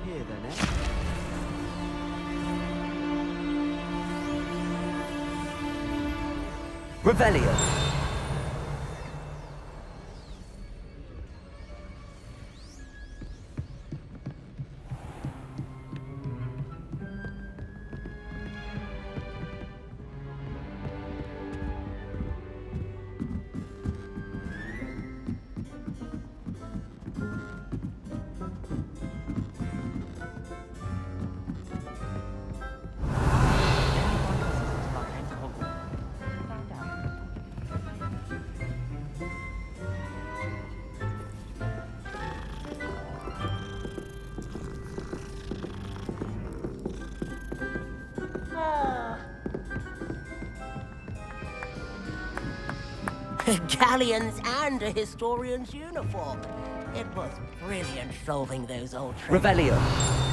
here then, eh? Revelio. Galleons and a historian's uniform. It was brilliant solving those old tricks. Revelio.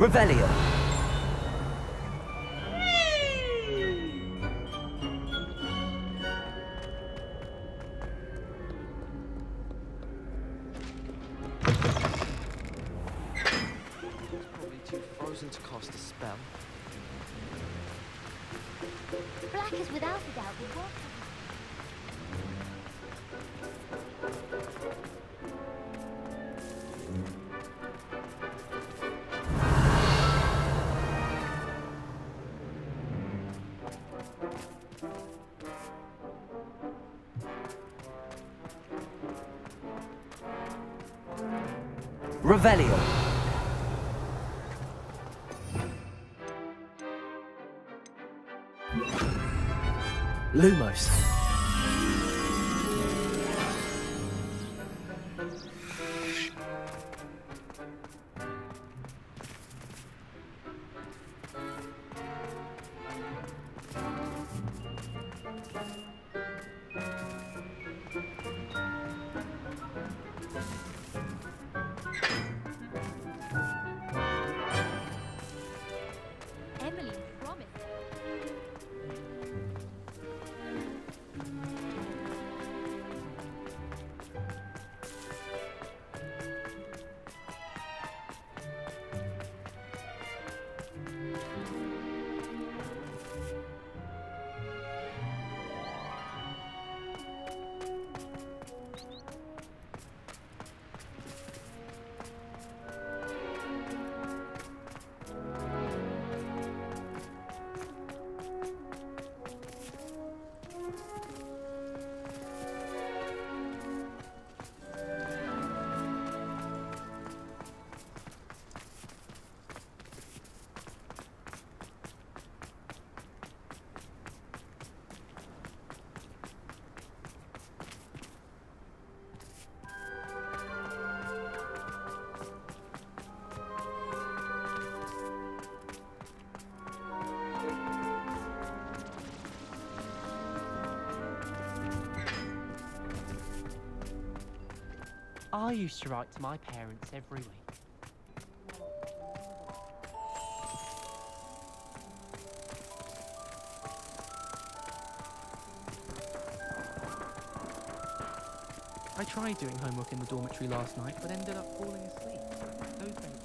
Revelio. Probably too frozen to cast a spell. Black is without a doubt the work. Revelio. Lumos. Emily promised. I used to write to my parents every week. I tried doing homework in the dormitory last night, but ended up falling asleep. No thanks.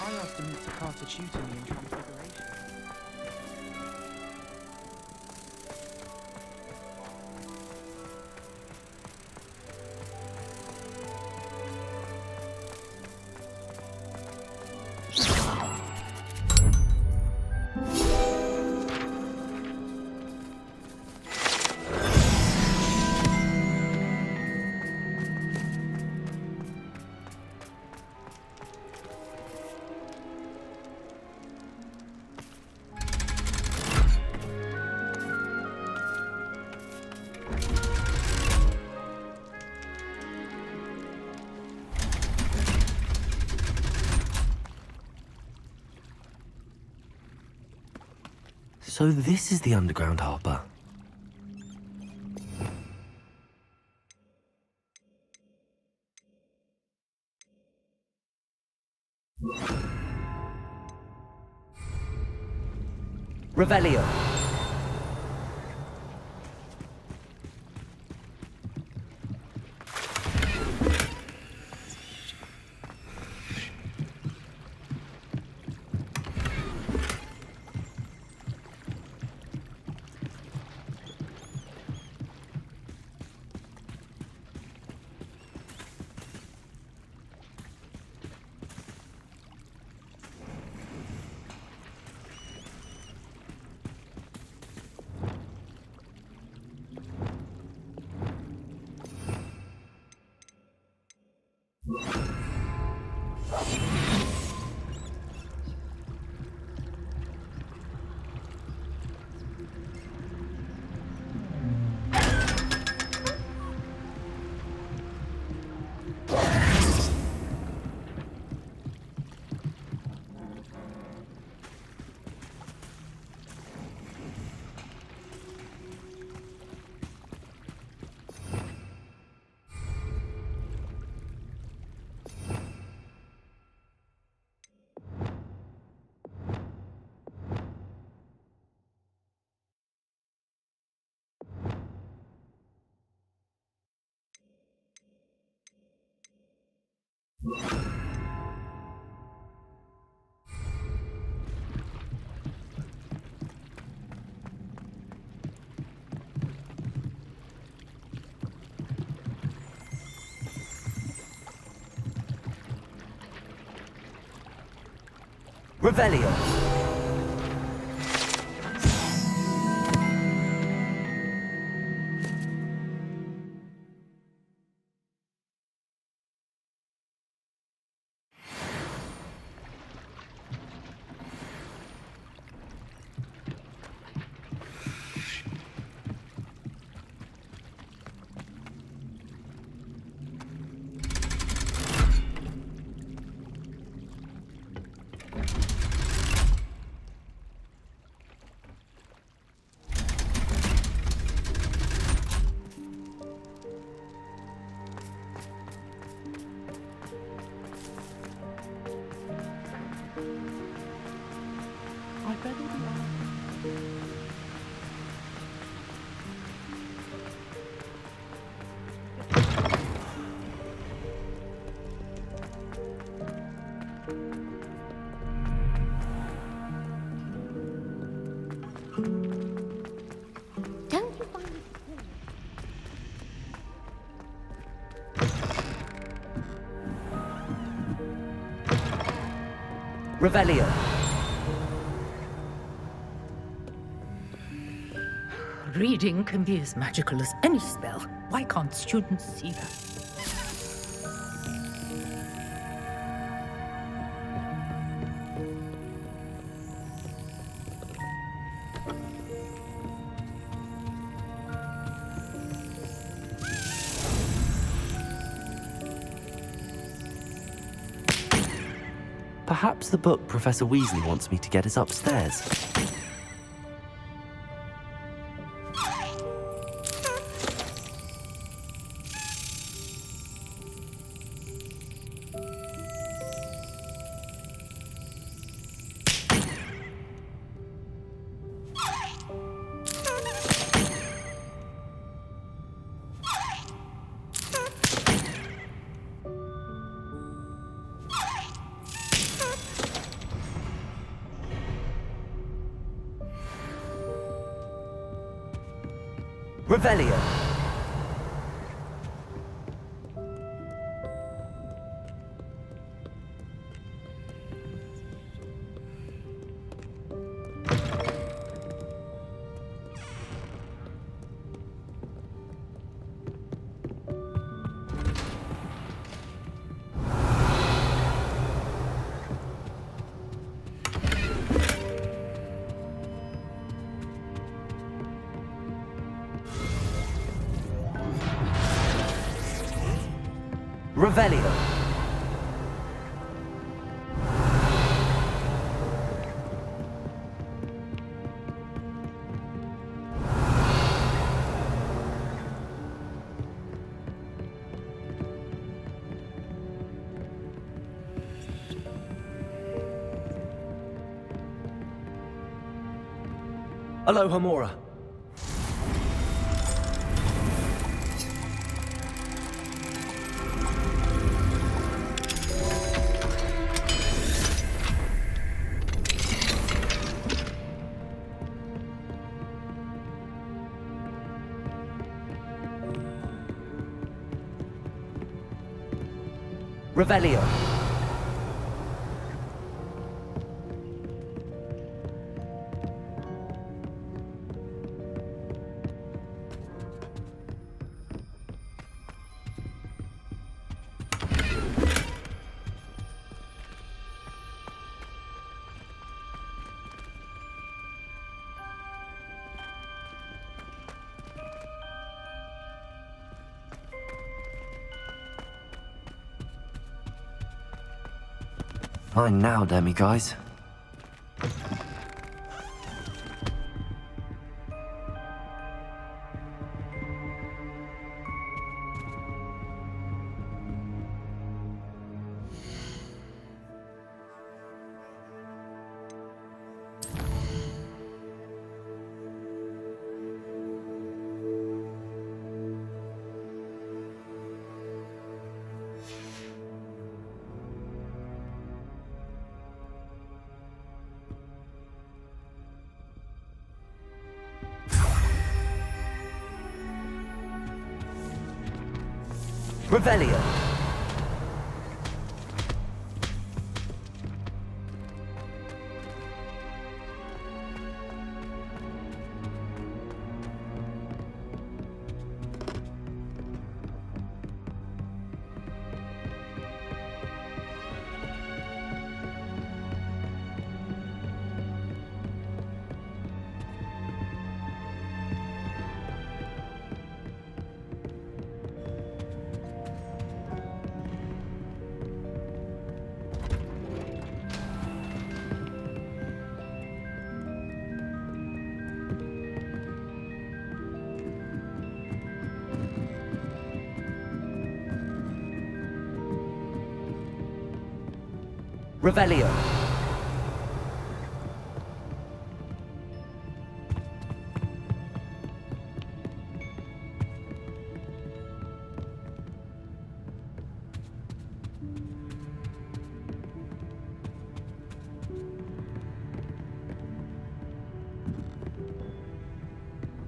I asked Anita Carr to tutor me in Transfiguration. So this is the underground harbour. Revelio. Revelio. I'd rather be Don't you find it cool? Revelio. Reading can be as magical as any spell. Why can't students see that? Perhaps the book Professor Weasley wants me to get is upstairs. Revelio. Revelio. Alohomora. Revelio. Fine now, demi-guys. Revelio. Revelio.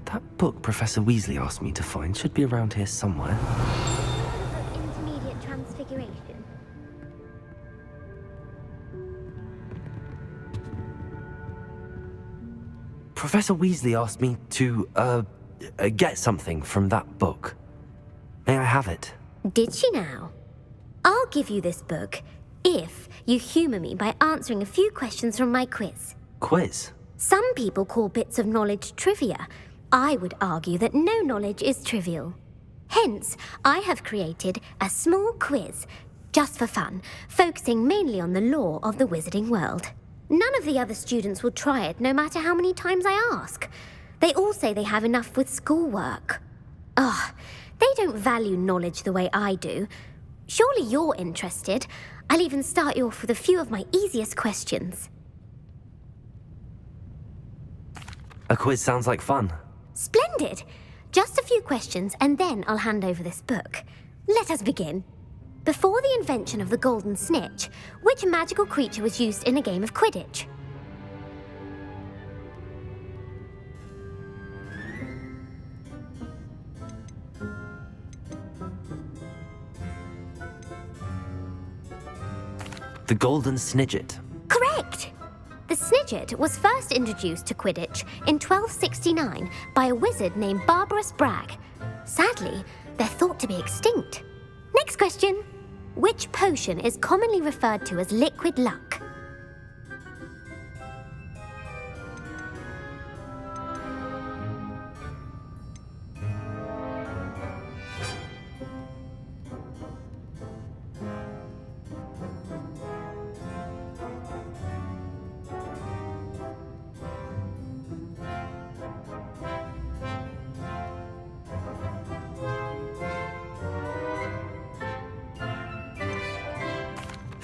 That book Professor Weasley asked me to find should be around here somewhere. Of intermediate transfiguration. Professor Weasley asked me to, get something from that book. May I have it? Did she now? I'll give you this book if you humour me by answering a few questions from my quiz. Quiz? Some people call bits of knowledge trivia. I would argue that no knowledge is trivial. Hence, I have created a small quiz, just for fun, focusing mainly on the lore of the wizarding world. None of the other students will try it, no matter how many times I ask. They all say they have enough with schoolwork. Ugh, they don't value knowledge the way I do. Surely you're interested. I'll even start you off with a few of my easiest questions. A quiz sounds like fun. Splendid! Just a few questions, and then I'll hand over this book. Let us begin. Before the invention of the golden snitch, which magical creature was used in a game of Quidditch? The Golden Snidget. Correct! The Snidget was first introduced to Quidditch in 1269 by a wizard named Barbarous Bragg. Sadly, they're thought to be extinct. Next question. Which potion is commonly referred to as liquid luck?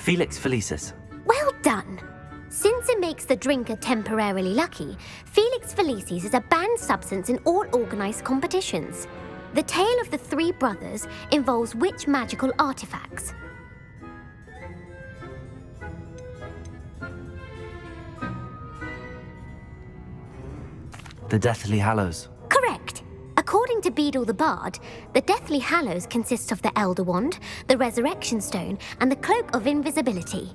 Felix Felicis. Well done! Since it makes the drinker temporarily lucky, Felix Felicis is a banned substance in all organized competitions. The tale of the three brothers involves which magical artifacts? The Deathly Hallows. Correct. According to Beadle the Bard, the Deathly Hallows consists of the Elder Wand, the Resurrection Stone, and the Cloak of Invisibility.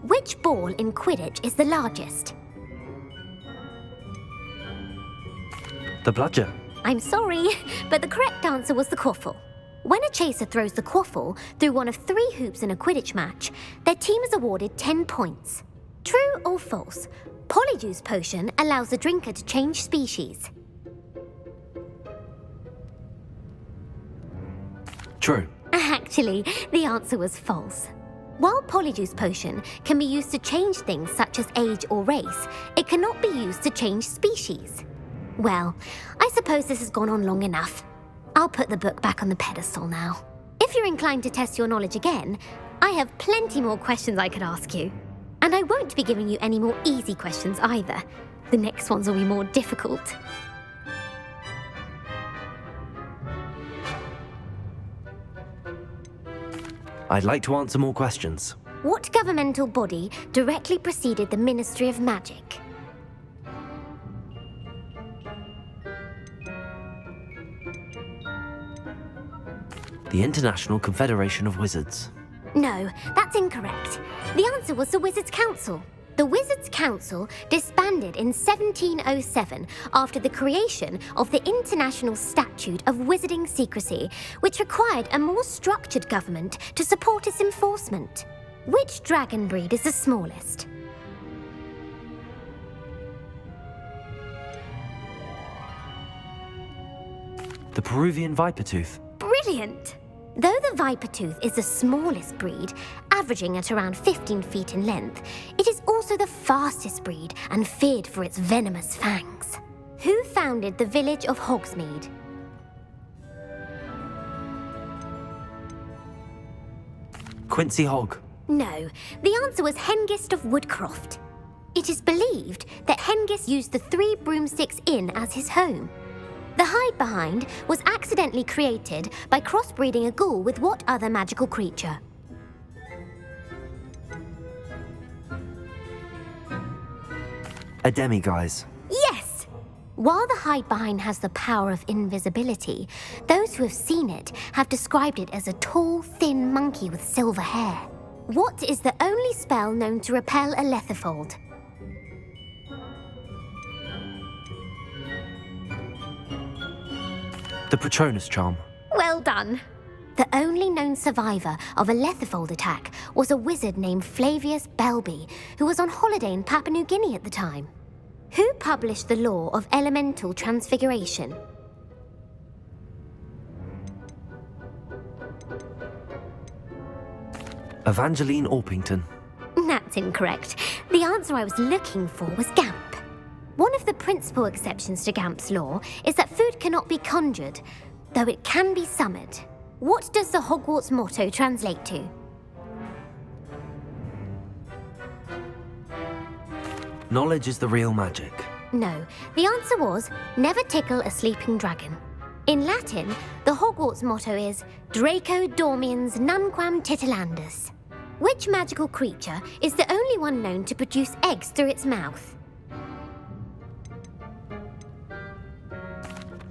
Which ball in Quidditch is the largest? The Bludger. I'm sorry, but the correct answer was the quaffle. When a chaser throws the quaffle through one of 3 hoops in a Quidditch match, their team is awarded 10 points. True or false? Polyjuice Potion allows the drinker to change species. True. Actually, the answer was false. While Polyjuice Potion can be used to change things such as age or race, it cannot be used to change species. Well, I suppose this has gone on long enough. I'll put the book back on the pedestal now. If you're inclined to test your knowledge again, I have plenty more questions I could ask you. And I won't be giving you any more easy questions either. The next ones will be more difficult. I'd like to answer more questions. What governmental body directly preceded the Ministry of Magic? The International Confederation of Wizards. No, that's incorrect. The answer was the Wizards' Council. The Wizards' Council disbanded in 1707 after the creation of the International Statute of Wizarding Secrecy, which required a more structured government to support its enforcement. Which dragon breed is the smallest? The Peruvian Vipertooth. Brilliant! Though the Vipertooth is the smallest breed, averaging at around 15 feet in length, it is also the fastest breed and feared for its venomous fangs. Who founded the village of Hogsmeade? Quincy Hogg. No, the answer was Hengist of Woodcroft. It is believed that Hengist used the 3 Broomsticks Inn as his home. The hide-behind was accidentally created by crossbreeding a ghoul with what other magical creature? A demiguise. Yes! While the hide-behind has the power of invisibility, those who have seen it have described it as a tall, thin monkey with silver hair. What is the only spell known to repel a lethifold? The Patronus Charm. Well done. The only known survivor of a lethifold attack was a wizard named Flavius Belby, who was on holiday in Papua New Guinea at the time. Who published the law of elemental transfiguration? Evangeline Orpington. That's incorrect. The answer I was looking for was Gamp. One of the principal exceptions to Gamp's law is that food cannot be conjured, though it can be summoned. What does the Hogwarts motto translate to? Knowledge is the real magic. No, the answer was, never tickle a sleeping dragon. In Latin, the Hogwarts motto is Draco dormiens nunquam titilandus. Which magical creature is the only one known to produce eggs through its mouth?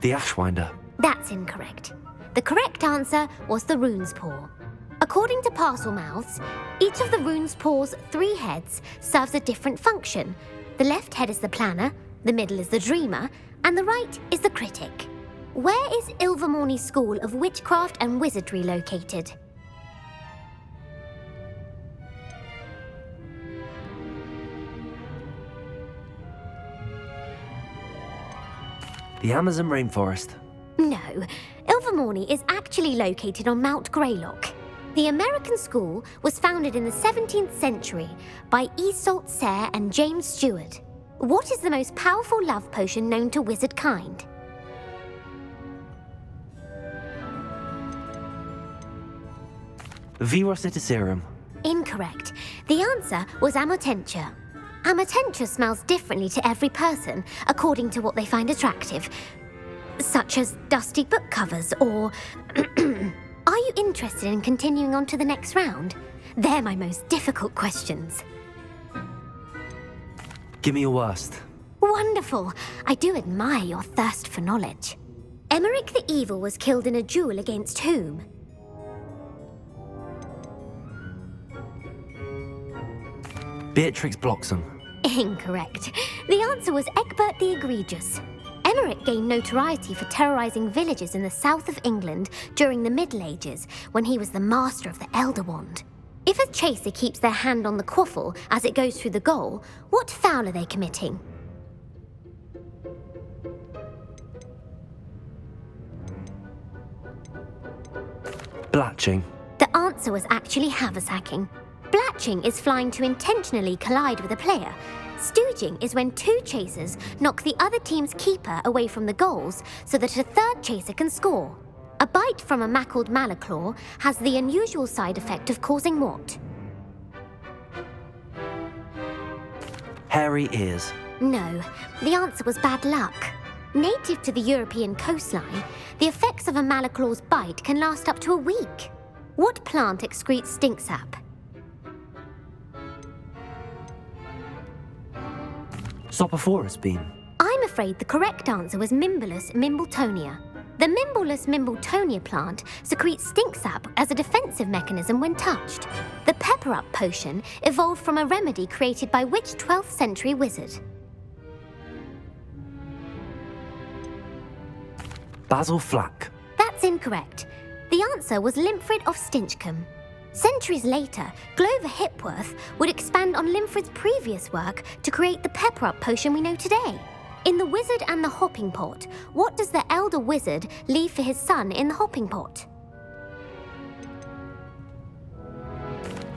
The Ashwinder. That's incorrect. The correct answer was the Rune's Paw. According to Parselmouths, each of the Rune's Paw's 3 heads serves a different function. The left head is the planner, the middle is the dreamer, and the right is the critic. Where is Ilvermorny School of Witchcraft and Wizardry located? The Amazon rainforest. No, Ilvermorny is actually located on Mount Greylock. The American school was founded in the 17th century by Iseult Sayre and James Stewart. What is the most powerful love potion known to wizard kind? Virus Itaserum. Incorrect. The answer was Amotentia. Amitentia smells differently to every person, according to what they find attractive, such as dusty book covers or... Are you interested in continuing on to the next round? They're my most difficult questions. Give me your worst. Wonderful. I do admire your thirst for knowledge. Emmerich the Evil was killed in a duel against whom? Beatrix Bloxham. Incorrect. The answer was Egbert the Egregious. Emmerich gained notoriety for terrorizing villages in the south of England during the Middle Ages, when he was the master of the Elder Wand. If a chaser keeps their hand on the quaffle as it goes through the goal, what foul are they committing? Blatching. The answer was actually haversacking. Blatching is flying to intentionally collide with a player. Stooging is when two chasers knock the other team's keeper away from the goals so that a third chaser can score. A bite from a mackled malaclaw has the unusual side effect of causing what? Hairy ears. No, the answer was bad luck. Native to the European coastline, the effects of a malaclaw's bite can last up to a week. What plant excretes stink sap? Sophophorus bean. I'm afraid the correct answer was Mimbulus mimbletonia. The Mimbulus mimbletonia plant secretes stink sap as a defensive mechanism when touched. The pepper-up potion evolved from a remedy created by which 12th century wizard? Basil Flack. That's incorrect. The answer was Limfrid of Stinchcombe. Centuries later, Glover Hipworth would expand on Limfrid's previous work to create the pepper-up potion we know today. In The Wizard and the Hopping Pot, what does the elder wizard leave for his son in the hopping pot?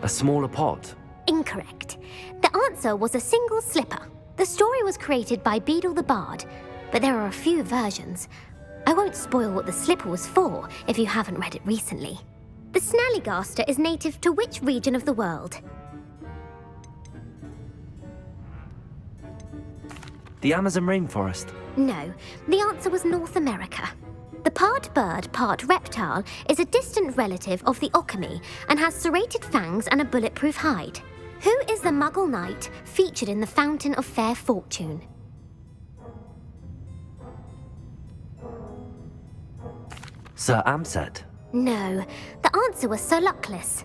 A smaller pot. Incorrect. The answer was a single slipper. The story was created by Beadle the Bard, but there are a few versions. I won't spoil what the slipper was for if you haven't read it recently. The Snallygaster is native to which region of the world? The Amazon rainforest. No, the answer was North America. The part bird, part reptile is a distant relative of the Occamy and has serrated fangs and a bulletproof hide. Who is the Muggle knight featured in the Fountain of Fair Fortune? Sir Amset. No, the answer was Sir Luckless.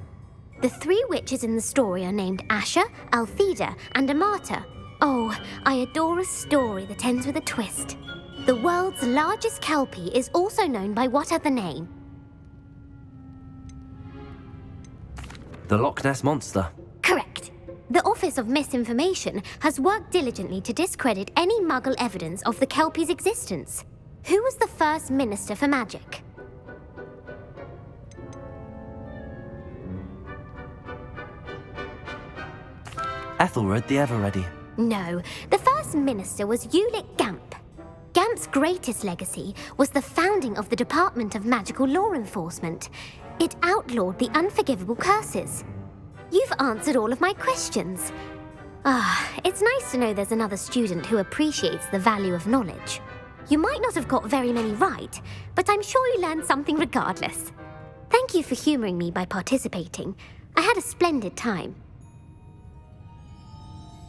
The three witches in the story are named Asher, Altheda, and Amata. Oh, I adore a story that ends with a twist. The world's largest kelpie is also known by what other name? The Loch Ness Monster. Correct. The Office of Misinformation has worked diligently to discredit any Muggle evidence of the kelpie's existence. Who was the first Minister for Magic? Ethelred the Ever-Ready. No, the first minister was Ulick Gamp. Gamp's greatest legacy was the founding of the Department of Magical Law Enforcement. It outlawed the unforgivable curses. You've answered all of my questions. It's nice to know there's another student who appreciates the value of knowledge. You might not have got very many right, but I'm sure you learned something regardless. Thank you for humouring me by participating. I had a splendid time.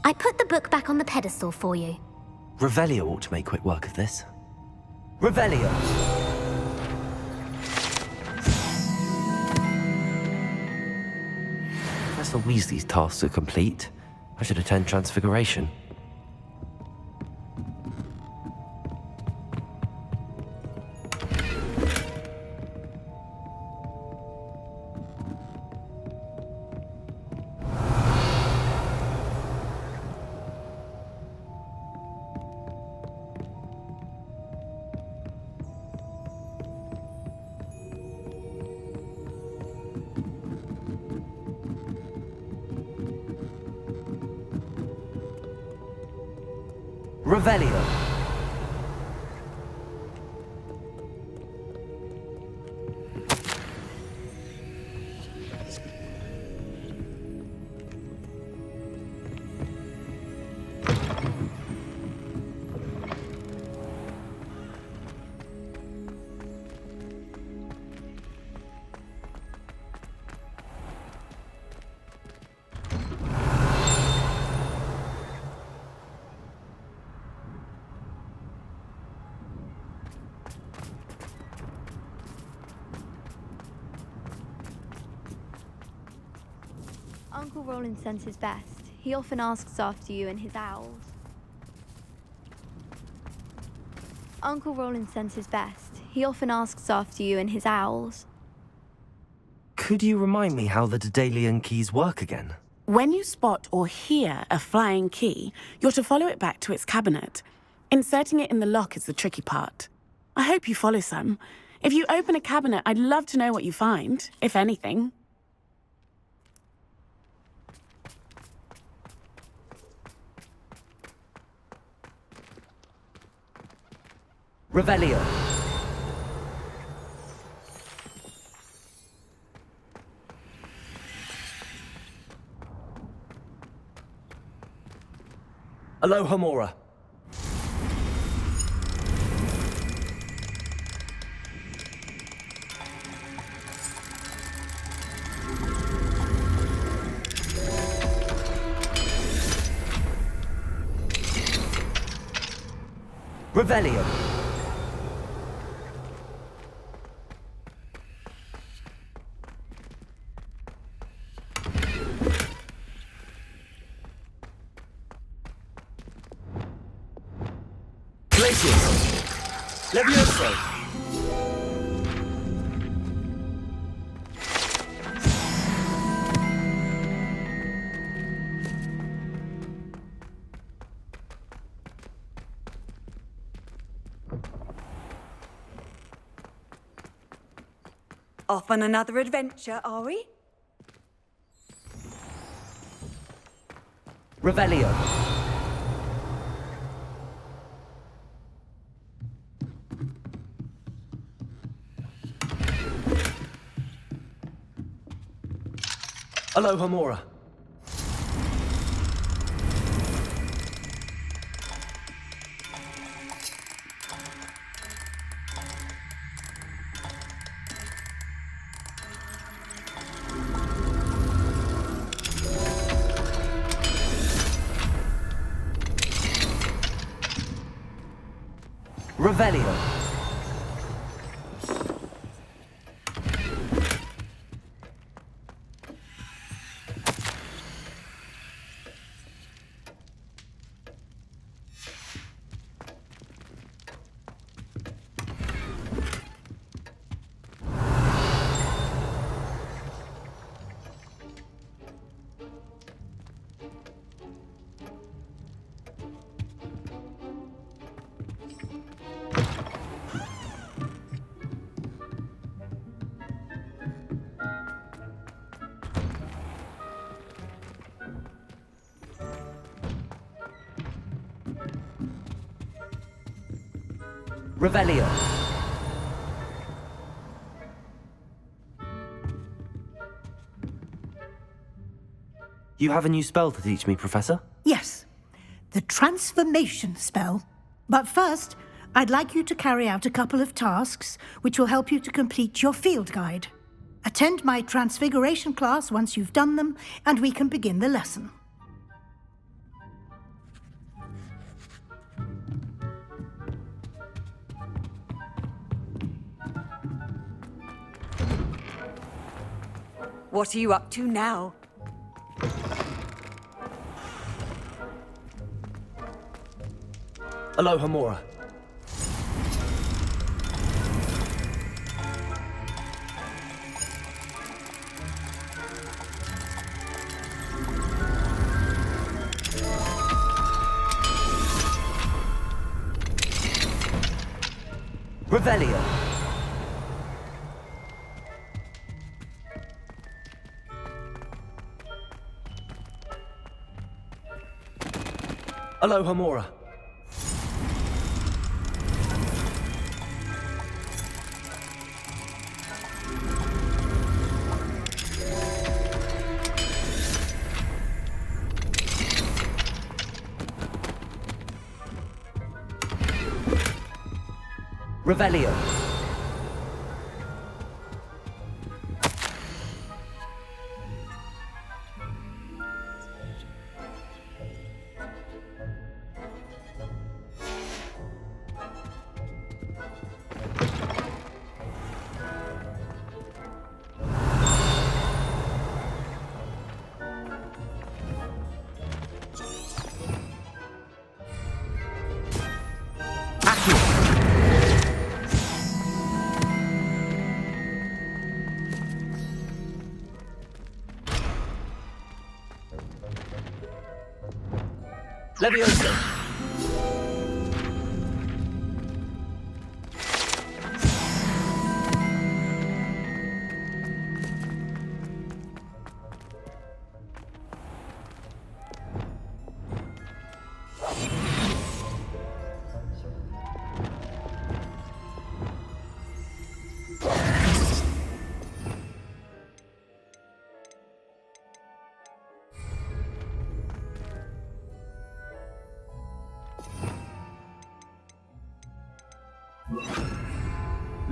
I put the book back on the pedestal for you. Revelio ought to make quick work of this. Revelio. Professor Weasley's tasks are complete. I should attend Transfiguration. Revelio. Uncle Roland sends his best. He often asks after you and his owls. Uncle Roland sends his best. He often asks after you and his owls. Could you remind me how the Daedalian keys work again? When you spot or hear a flying key, you're to follow it back to its cabinet. Inserting it in the lock is the tricky part. I hope you follow some. If you open a cabinet, I'd love to know what you find, if anything. Revelio. Alohomora. Revelio. Glacius. Levioso. Off on another adventure, are we? Revelio. Alohomora. Revelio. Revelio. You have a new spell to teach me, Professor? Yes, the transformation spell. But first, I'd like you to carry out a couple of tasks which will help you to complete your field guide. Attend my transfiguration class once you've done them, and we can begin the lesson. What are you up to now? Alohomora. Revelio. Alohomora. Revelio. Levioso.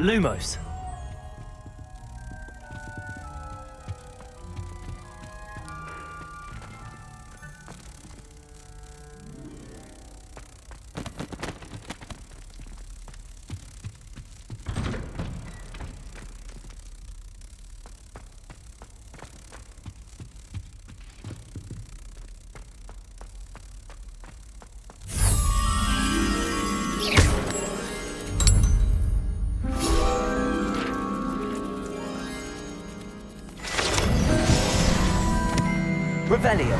Lumos. Revelio.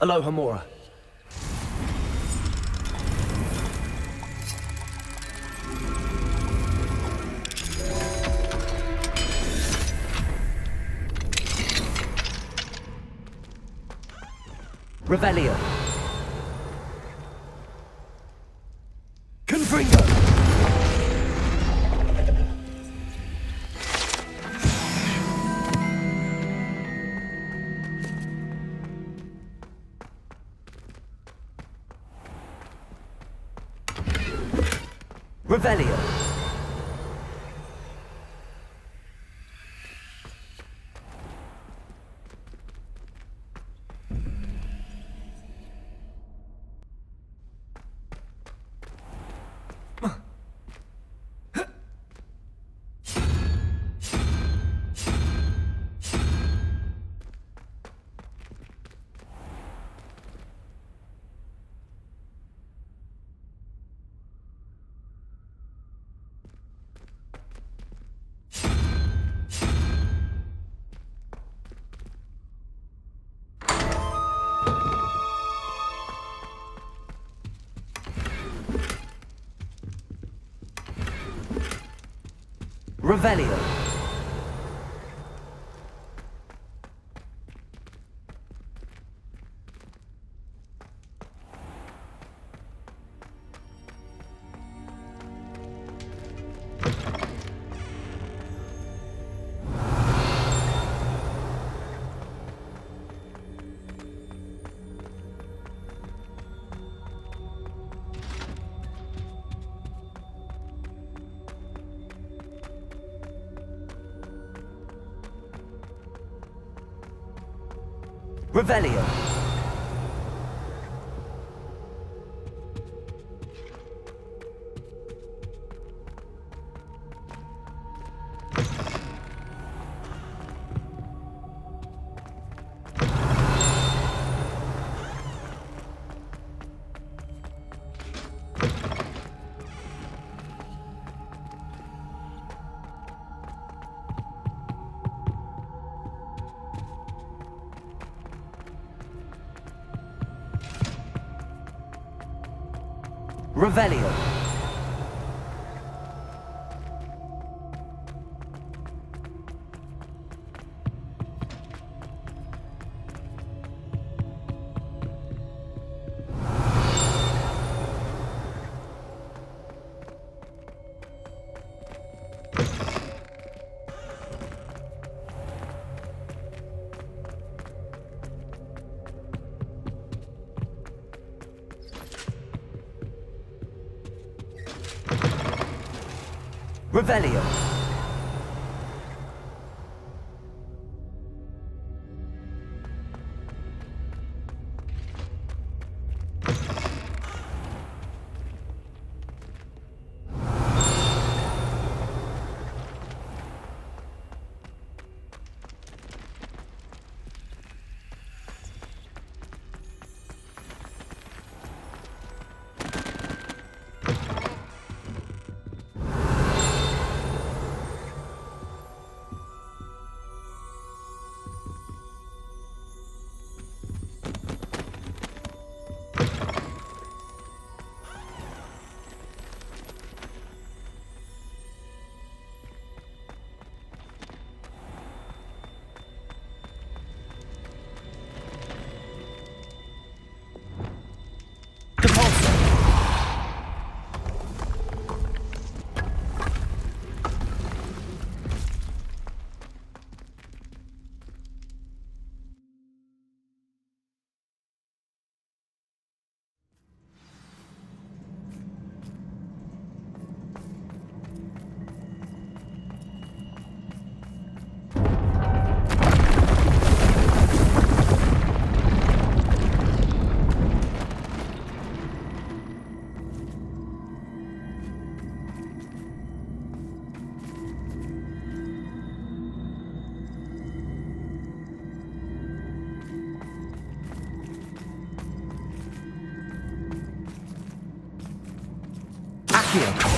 Aloha Mora. Revelio. Confringo. Revelio. Revelio. Revelio. Revelio. Revelio. Accio.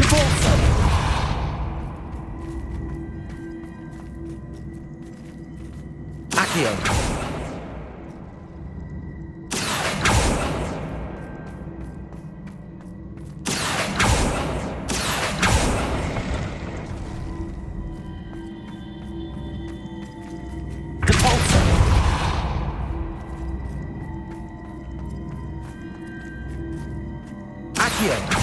Depulso. Accio. Accio. Depulso. Accio.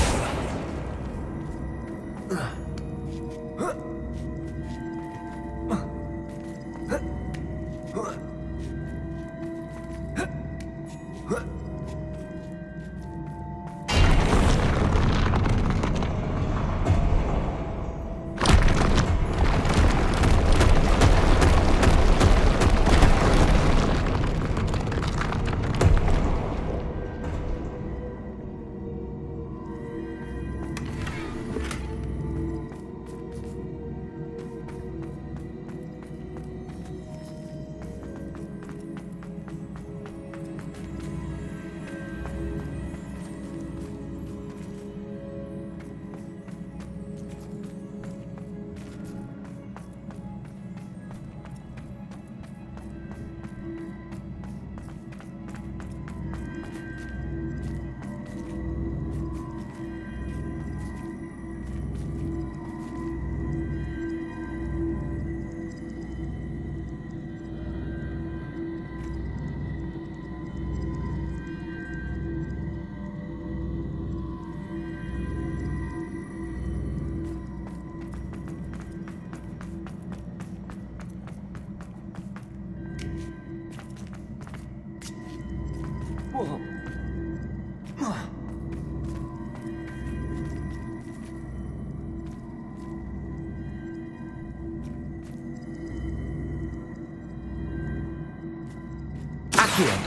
Accio.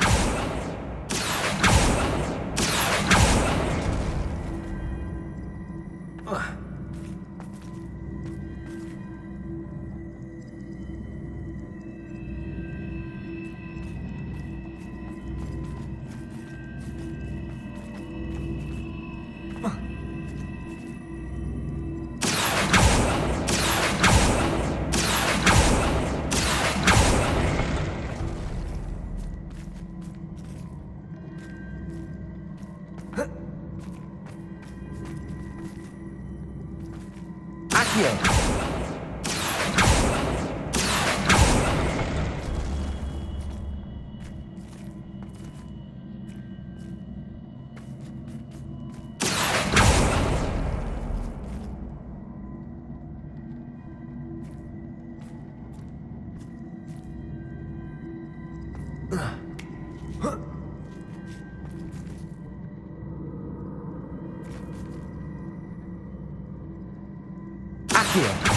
Accio. Accio.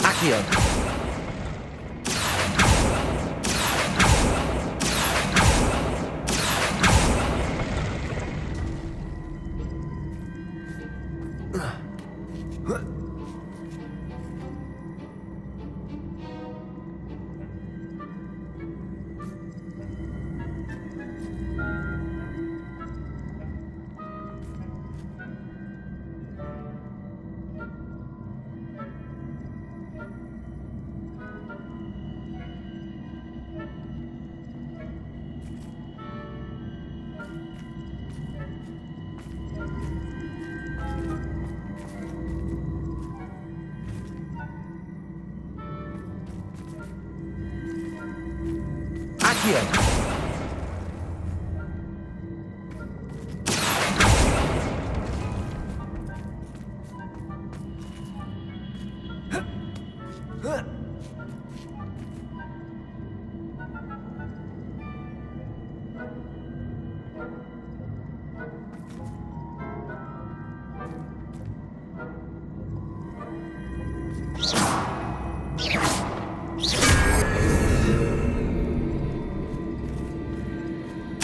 Accio. Accio.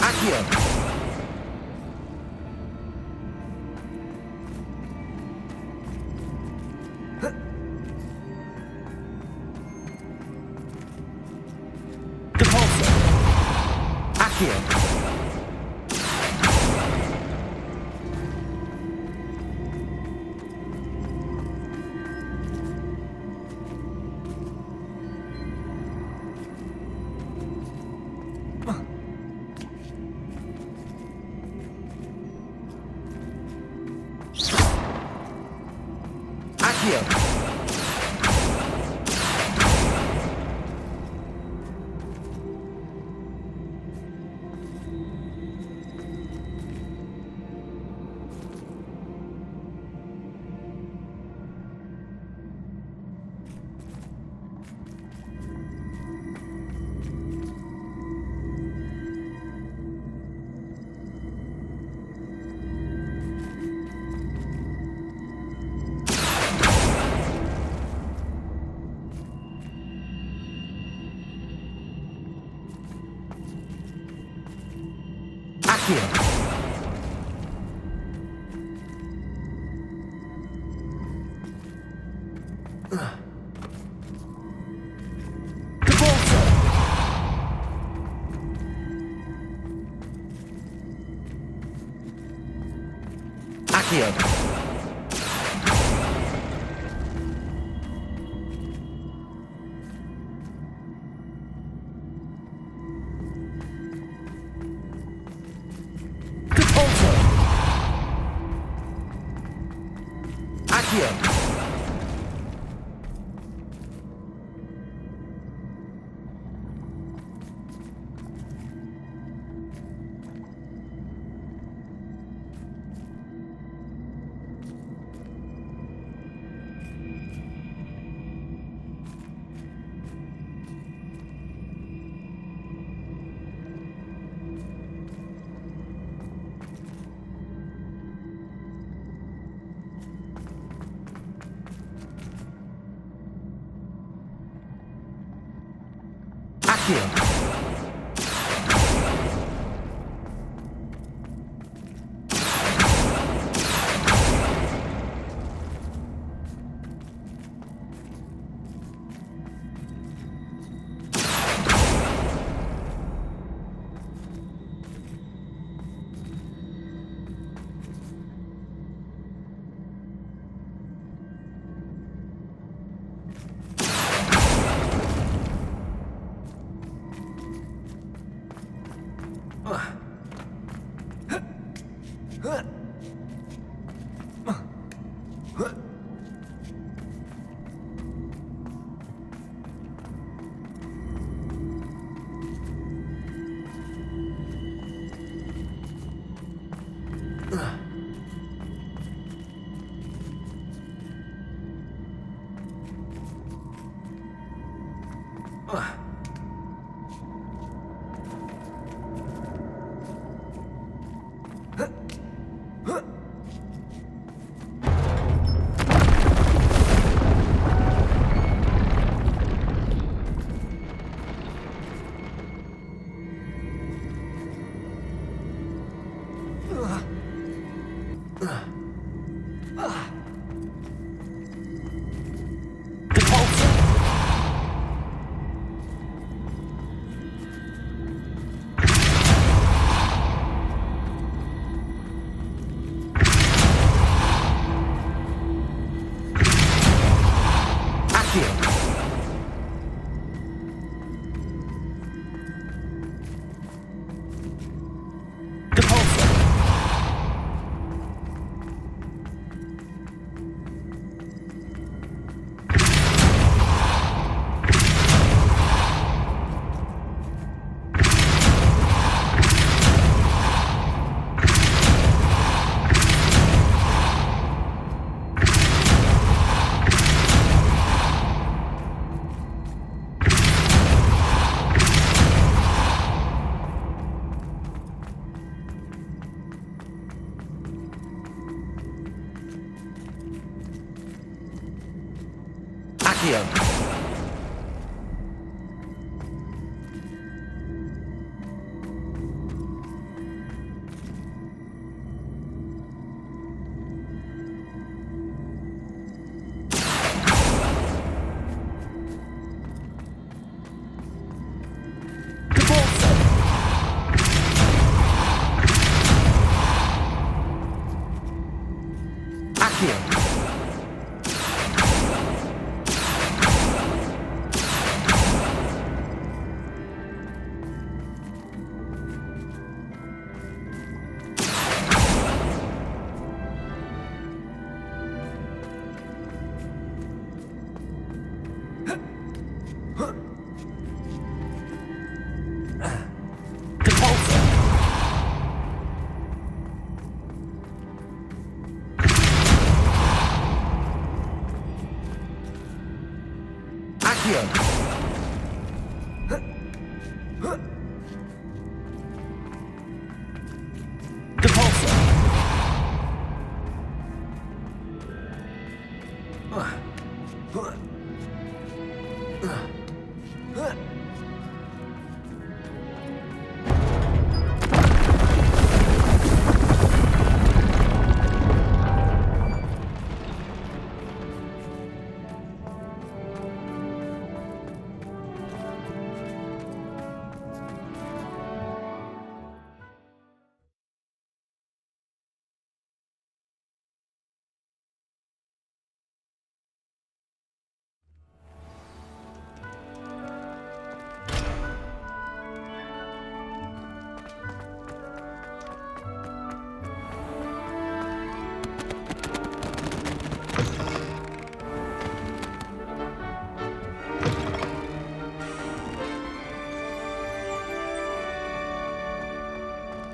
Accio. Depulso. Accio. Accio. Accio. Depulso. Accio. Accio. Accio. Accio.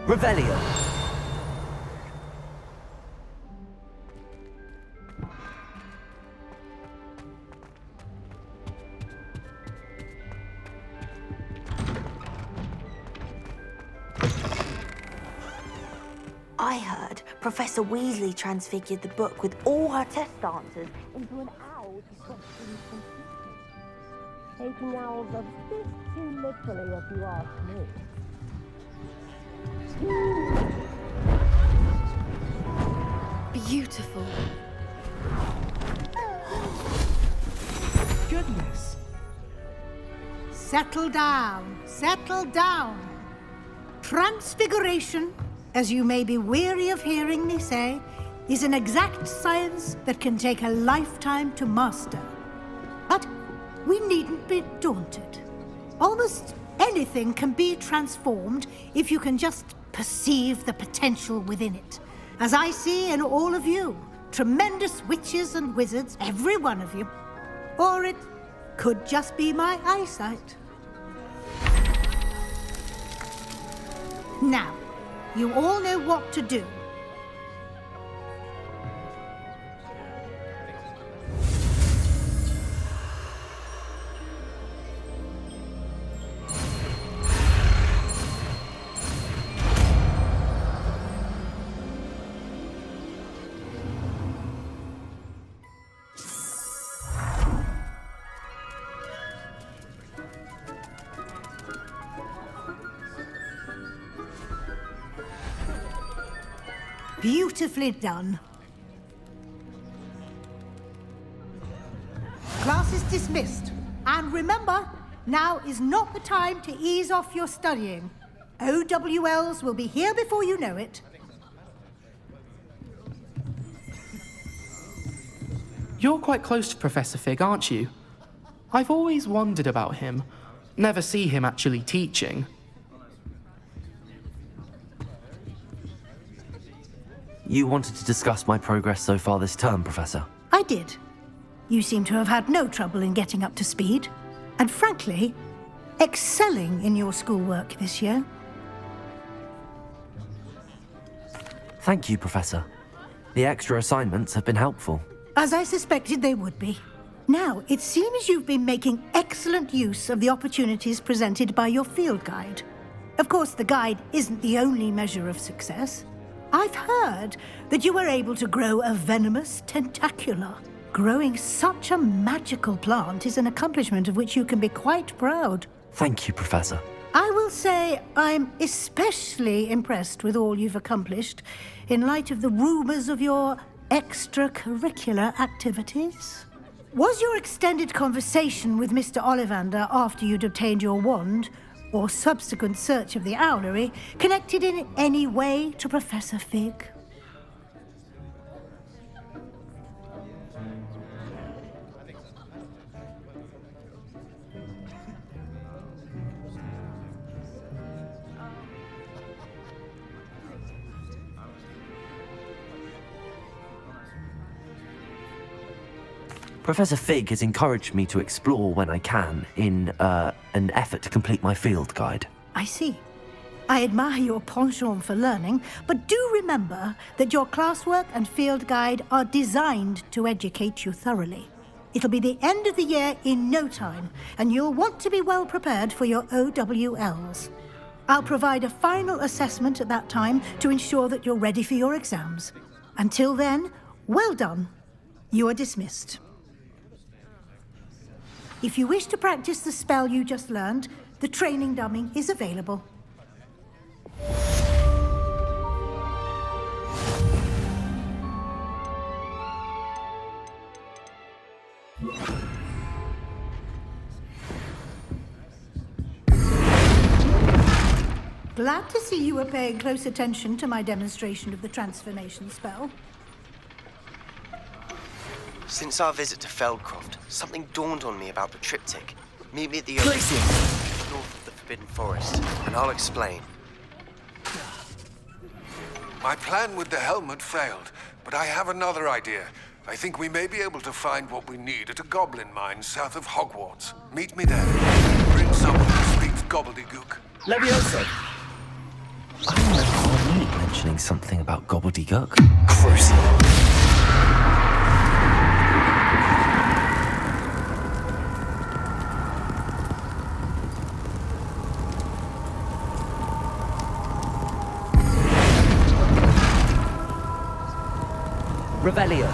Revelio. I heard Professor Weasley transfigured the book with all her test answers into an owl to question consistency. Taking owls a bit too literally, if you ask me. Beautiful. Goodness. Settle down. Settle down. Transfiguration, as you may be weary of hearing me say, is an exact science that can take a lifetime to master. But we needn't be daunted. Almost anything can be transformed if you can just perceive the potential within it. As I see in all of you, tremendous witches and wizards, every one of you. Or it could just be my eyesight. Now, you all know what to do. Beautifully done. Class is dismissed. And remember, now is not the time to ease off your studying. OWLs will be here before you know it. You're quite close to Professor Fig, aren't you? I've always wondered about him. Never see him actually teaching. You wanted to discuss my progress so far this term, Professor? I did. You seem to have had no trouble in getting up to speed. And frankly, excelling in your schoolwork this year. Thank you, Professor. The extra assignments have been helpful. As I suspected they would be. Now, it seems you've been making excellent use of the opportunities presented by your field guide. Of course, the guide isn't the only measure of success. I've heard that you were able to grow a venomous tentacula. Growing such a magical plant is an accomplishment of which you can be quite proud. Thank you, Professor. I will say I'm especially impressed with all you've accomplished in light of the rumours of your extracurricular activities. Was your extended conversation with Mr. Ollivander after you'd obtained your wand, or subsequent search of the owlery, connected in any way to Professor Fig? Professor Fig has encouraged me to explore when I can in an effort to complete my field guide. I see. I admire your penchant for learning, but do remember that your classwork and field guide are designed to educate you thoroughly. It'll be the end of the year in no time, and you'll want to be well prepared for your OWLs. I'll provide a final assessment at that time to ensure that you're ready for your exams. Until then, well done. You are dismissed. If you wish to practice the spell you just learned, the training dummy is available. Glad to see you were paying close attention to my demonstration of the transformation spell. Since our visit to Feldcroft, something dawned on me about the triptych. Meet me at the Glacier! north of the Forbidden Forest, and I'll explain. My plan with the helmet failed, but I have another idea. I think we may be able to find what we need at a goblin mine south of Hogwarts. Meet me there. Bring someone who speaks gobbledygook. Levioso! I remember Monique mentioning something about gobbledygook. Crucible! Revelio.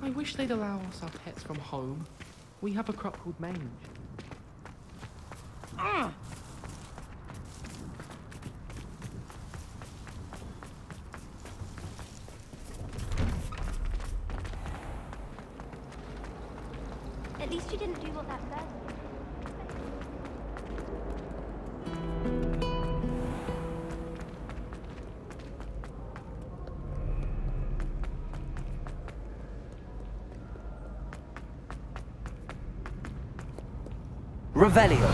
I wish they'd allow us our pets from home. We have a crop called Mange. At least you didn't do what that bird did. Revelio.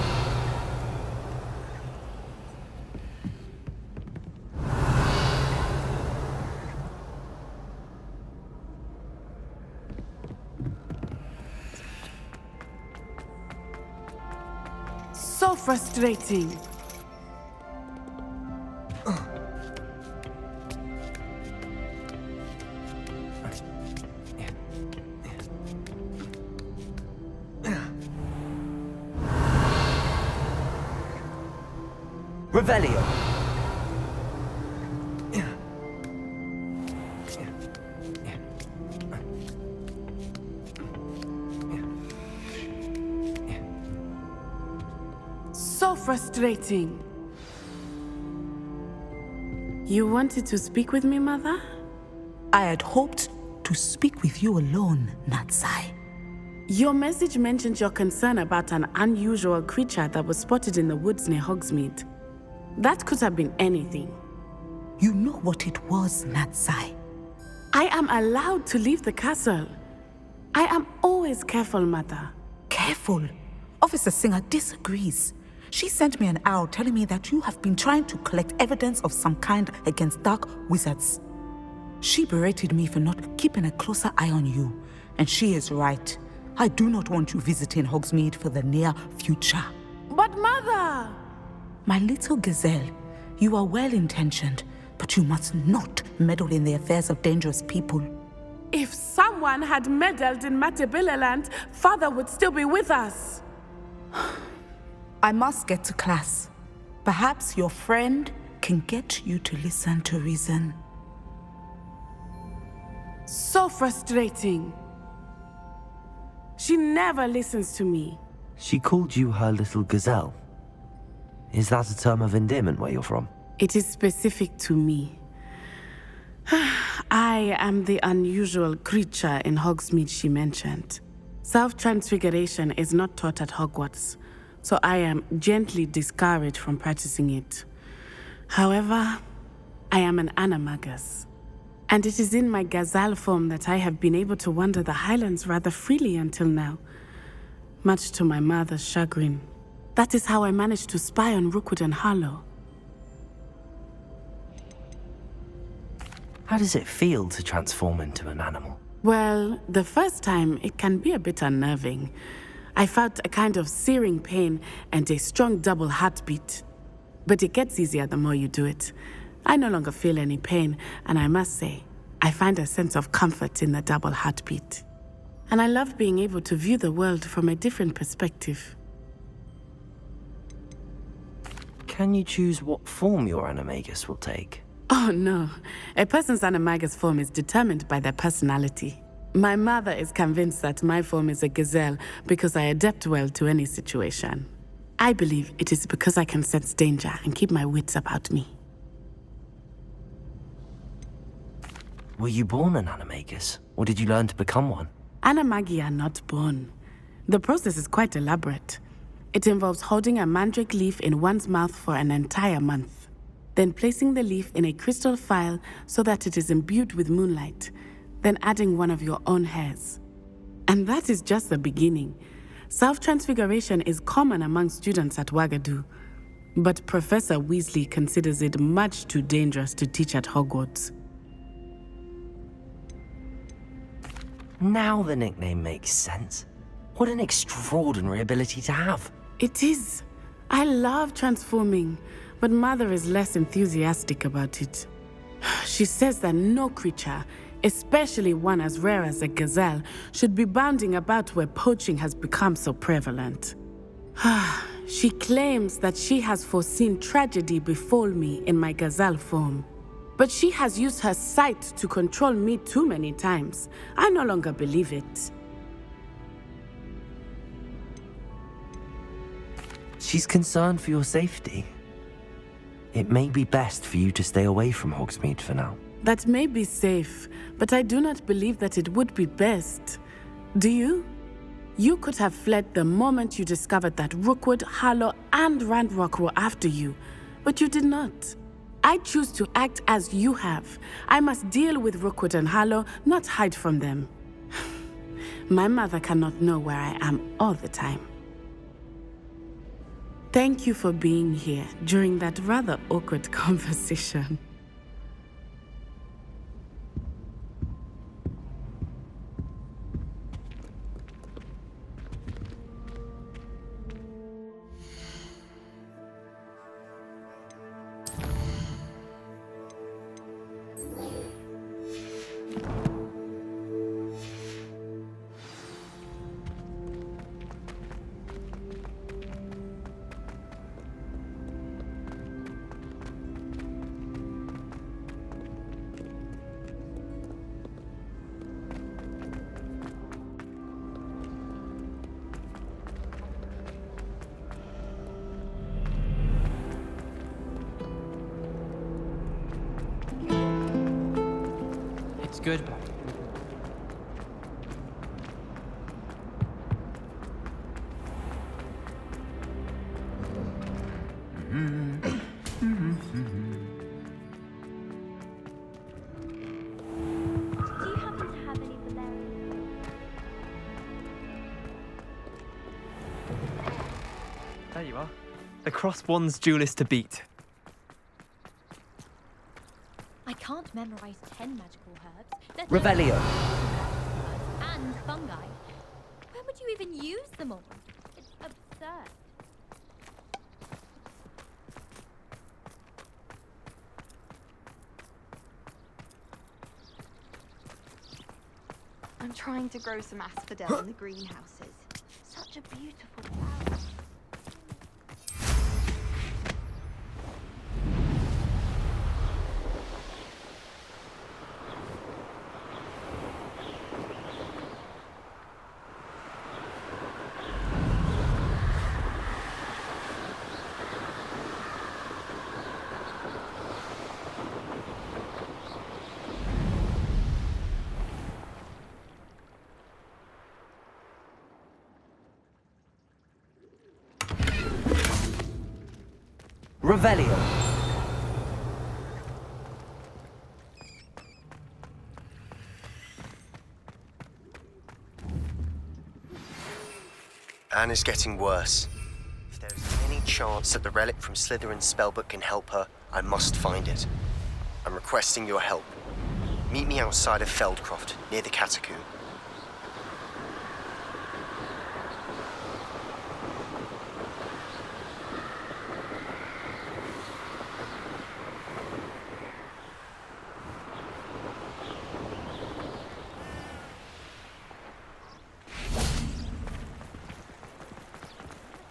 So frustrating. Revelio. So frustrating. You wanted to speak with me, Mother? I had hoped to speak with you alone, Natsai. Your message mentioned your concern about an unusual creature that was spotted in the woods near Hogsmeade. That could have been anything. You know what it was, Natsai. I am allowed to leave the castle. I am always careful, Mother. Careful? Officer Singer disagrees. She sent me an owl telling me that you have been trying to collect evidence of some kind against dark wizards. She berated me for not keeping a closer eye on you, and she is right. I do not want you visiting Hogsmeade for the near future. But Mother! My little gazelle, you are well-intentioned, but you must not meddle in the affairs of dangerous people. If someone had meddled in Matabeleland, Father would still be with us. I must get to class. Perhaps your friend can get you to listen to reason. So frustrating. She never listens to me. She called you her little gazelle. Is that a term of endearment where you're from? It is specific to me. I am the unusual creature in Hogsmeade she mentioned. Self-transfiguration is not taught at Hogwarts, so I am gently discouraged from practicing it. However, I am an animagus, and it is in my gazelle form that I have been able to wander the Highlands rather freely until now, much to my mother's chagrin. That is how I managed to spy on Rookwood and Harlow. How does it feel to transform into an animal? Well, the first time, it can be a bit unnerving. I felt a kind of searing pain and a strong double heartbeat. But it gets easier the more you do it. I no longer feel any pain, and I must say, I find a sense of comfort in the double heartbeat. And I love being able to view the world from a different perspective. Can you choose what form your animagus will take? Oh no, a person's animagus form is determined by their personality. My mother is convinced that my form is a gazelle because I adapt well to any situation. I believe it is because I can sense danger and keep my wits about me. Were you born an animagus, or did you learn to become one? Animagi are not born. The process is quite elaborate. It involves holding a mandrake leaf in one's mouth for an entire month. Then placing the leaf in a crystal phial so that it is imbued with moonlight, then adding one of your own hairs. And that is just the beginning. Self-transfiguration is common among students at Wagadu, but Professor Weasley considers it much too dangerous to teach at Hogwarts. Now the nickname makes sense. What an extraordinary ability to have. It is. I love transforming, but Mother is less enthusiastic about it. She says that no creature, especially one as rare as a gazelle, should be bounding about where poaching has become so prevalent. She claims that she has foreseen tragedy befall me in my gazelle form. But she has used her sight to control me too many times. I no longer believe it. She's concerned for your safety. It may be best for you to stay away from Hogsmeade for now. That may be safe, but I do not believe that it would be best. Do you? You could have fled the moment you discovered that Rookwood, Harlow, and Ranrock were after you, but you did not. I choose to act as you have. I must deal with Rookwood and Harlow, not hide from them. My mother cannot know where I am all the time. Thank you for being here during that rather awkward conversation. Good. cross wands duelist to beat. I can't memorize 10 magical herbs. Revelio. And fungi. Where would you even use them all? It's absurd. I'm trying to grow some asphodel in the greenhouses. Such a beautiful flower. Revelio. Anna's getting worse. If there's any chance that the relic from Slytherin's spellbook can help her, I must find it. I'm requesting your help. Meet me outside of Feldcroft, near the catacomb.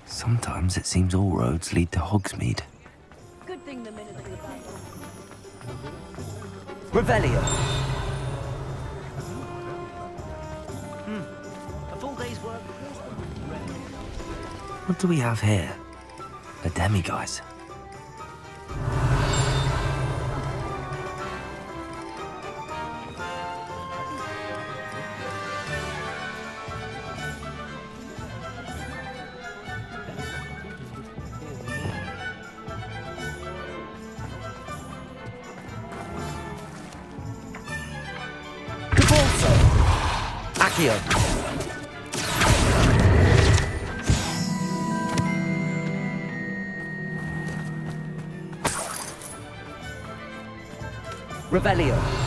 Sometimes it seems all roads lead to Hogsmeade. Good thing the minute we Revelio. A full day's work. What do we have here? A demiguise. Accio. Revelio.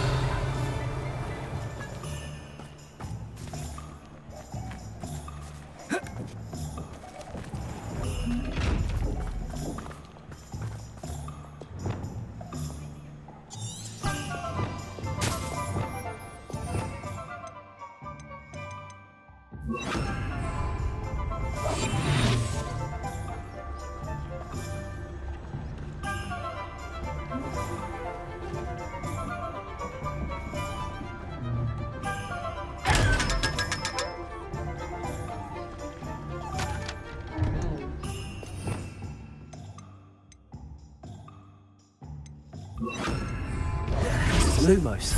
Lumos.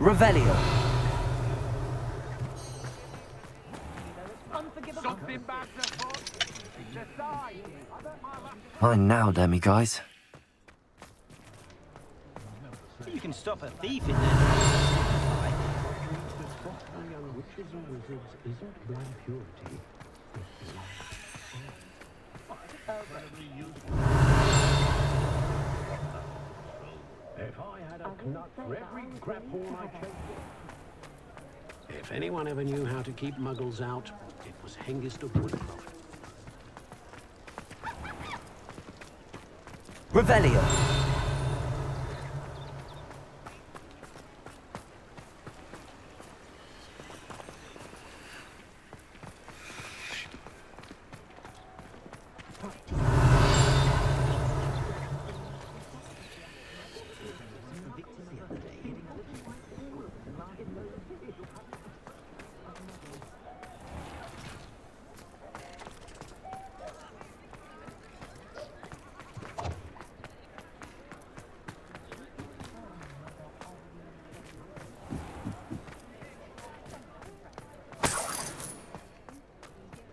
Revelio. Mine now, demiguise. You can stop a thief in there. If anyone ever knew how to keep muggles out, it was Hengist of Woodcroft. Revelio.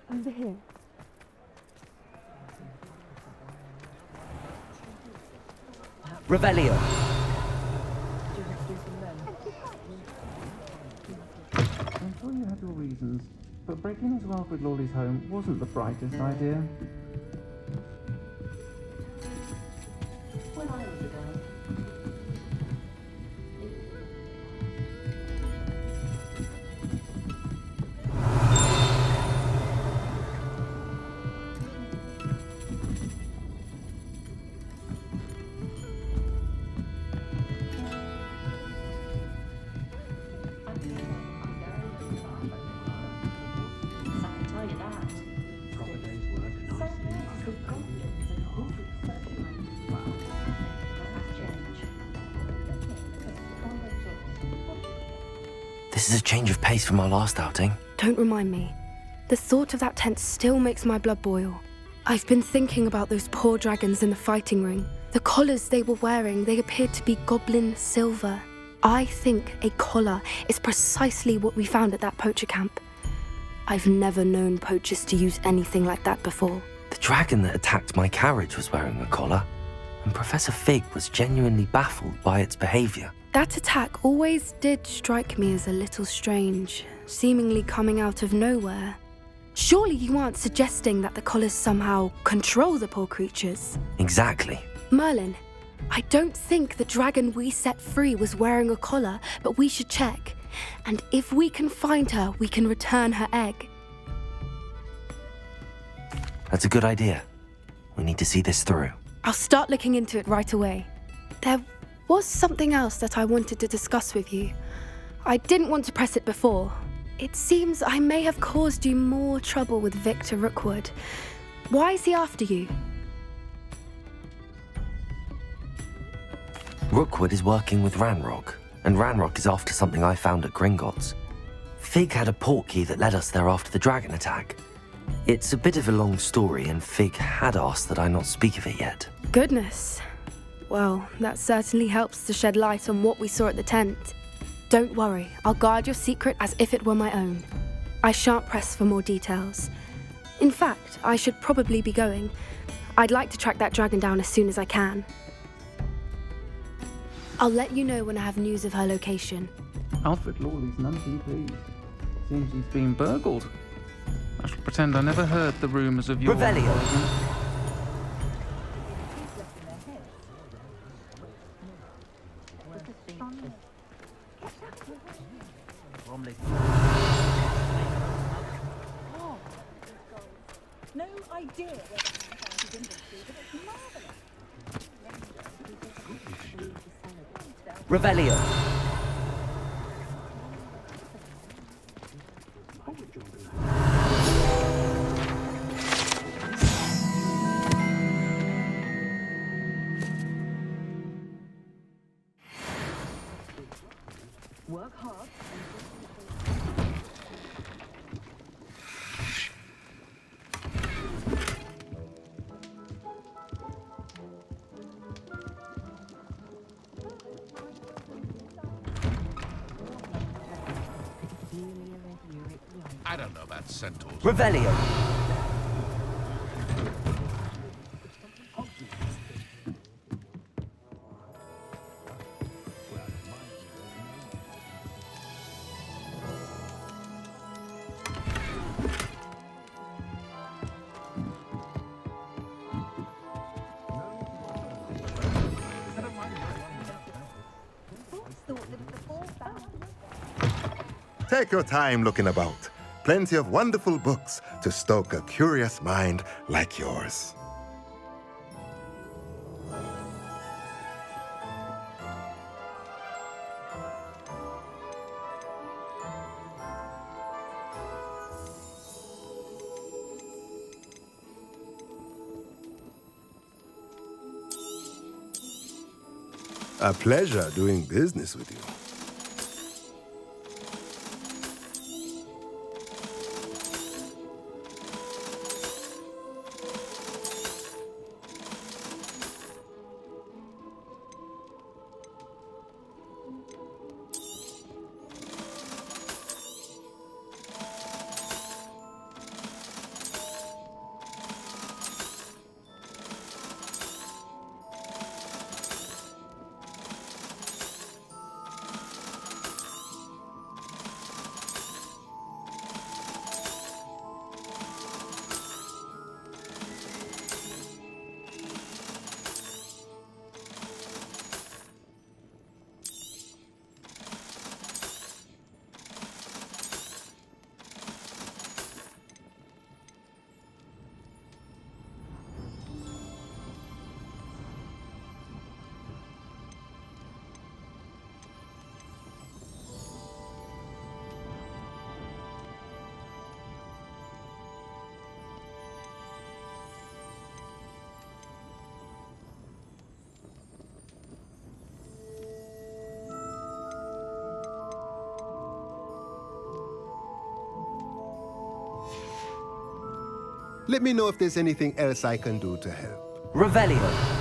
Over here. Revelio. sure you had your reasons, but breaking into Alfred Lawley's home wasn't the brightest idea. When I was a girl. This is a change of pace from our last outing. Don't remind me. The thought of that tent still makes my blood boil. I've been thinking about those poor dragons in the fighting ring. The collars they were wearing, they appeared to be goblin silver. I think a collar is precisely what we found at that poacher camp. I've never known poachers to use anything like that before. The dragon that attacked my carriage was wearing a collar, and Professor Fig was genuinely baffled by its behavior. That attack always did strike me as a little strange, seemingly coming out of nowhere. Surely you aren't suggesting that the collars somehow control the poor creatures? Exactly. Merlin, I don't think the dragon we set free was wearing a collar, but we should check. And if we can find her, we can return her egg. That's a good idea. We need to see this through. I'll start looking into it right away. There was something else that I wanted to discuss with you. I didn't want to press it before. It seems I may have caused you more trouble with Victor Rookwood. Why is he after you? Rookwood is working with Ranrock, and Ranrock is after something I found at Gringotts. Fig had a portkey that led us there after the dragon attack. It's a bit of a long story, and Fig had asked that I not speak of it yet. Goodness. Well, that certainly helps to shed light on what we saw at the tent. Don't worry, I'll guard your secret as if it were my own. I shan't press for more details. In fact, I should probably be going. I'd like to track that dragon down as soon as I can. I'll let you know when I have news of her location. Alfred Lawley's none too pleased. Seems he's been burgled. I shall pretend I never heard the rumours of your... Revelio. No idea where the man found his inventory, but it's marvellous. Revelio. Work hard. I don't know about centaurs. Revelio. Take your time looking about. Plenty of wonderful books to stoke a curious mind like yours. A pleasure doing business with you. Let me know if there's anything else I can do to help. Revelio.